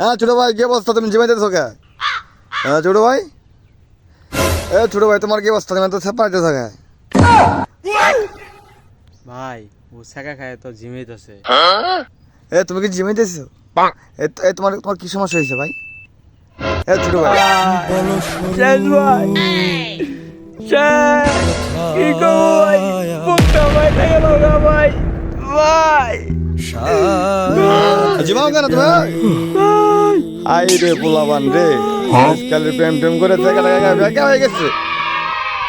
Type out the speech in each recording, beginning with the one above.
হ্যাঁ ছোট ভাই কি অবস্থা, তুমি জিমাইতেছো কে? হ্যাঁ ছোট ভাই, এ ছোট ভাই তোমার কি অবস্থা, তুমি তো ছাপাইতেছো কে? ভাই ও ছাকা খায় তো জিমেইতেছে। এ তুমি কি জিমাইতেছো? এ তোমার তোমার কি সমস্যা হয়েছে ভাই? এ ছোট ভাই শেষ ভাই, শেষ কি করবো ভাই, বুকটা বাইরে গেল গা ভাই, ভাই জিমাও কেন তুমি? আই রে পোলাবান রে, আজকালের প্রেম টেম করে টাকা টাকা বেকা হয়ে গেছে।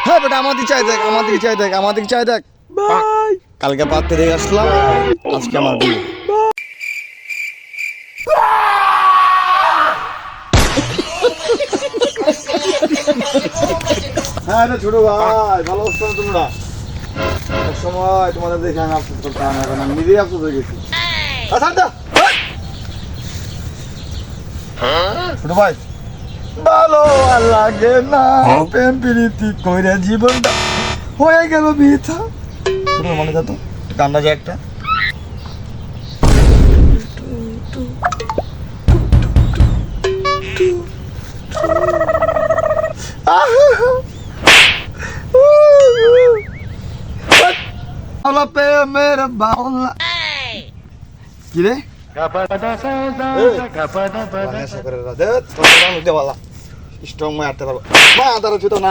হ্যাঁ বেটা আমাদের চাই দেখ, আমাদের চাই দেখ, আমাদের চাই দেখ। ভাই কালকে পাত্রে রেখে আসলাম, আজকে আমার বিয়ে। হ্যাঁ রে ছোট ভাই, ভালো আছো না তোমরা? এক সময় তোমাদের দেখে আমি আফসোস করতাম, এখন আমি নিজেই আফসোস হয়ে গেছি। শান্ত ছোট ভাই, ভালো আর লাগে না, প্রেম প্রীতি কইরা জীবনটা হয়ে গেল বৃথা। ছোট মনে যেত গানটা যে একটা প্রেমের বাউলা কি রে স্ট্রং মারতে পারবো মা তারা না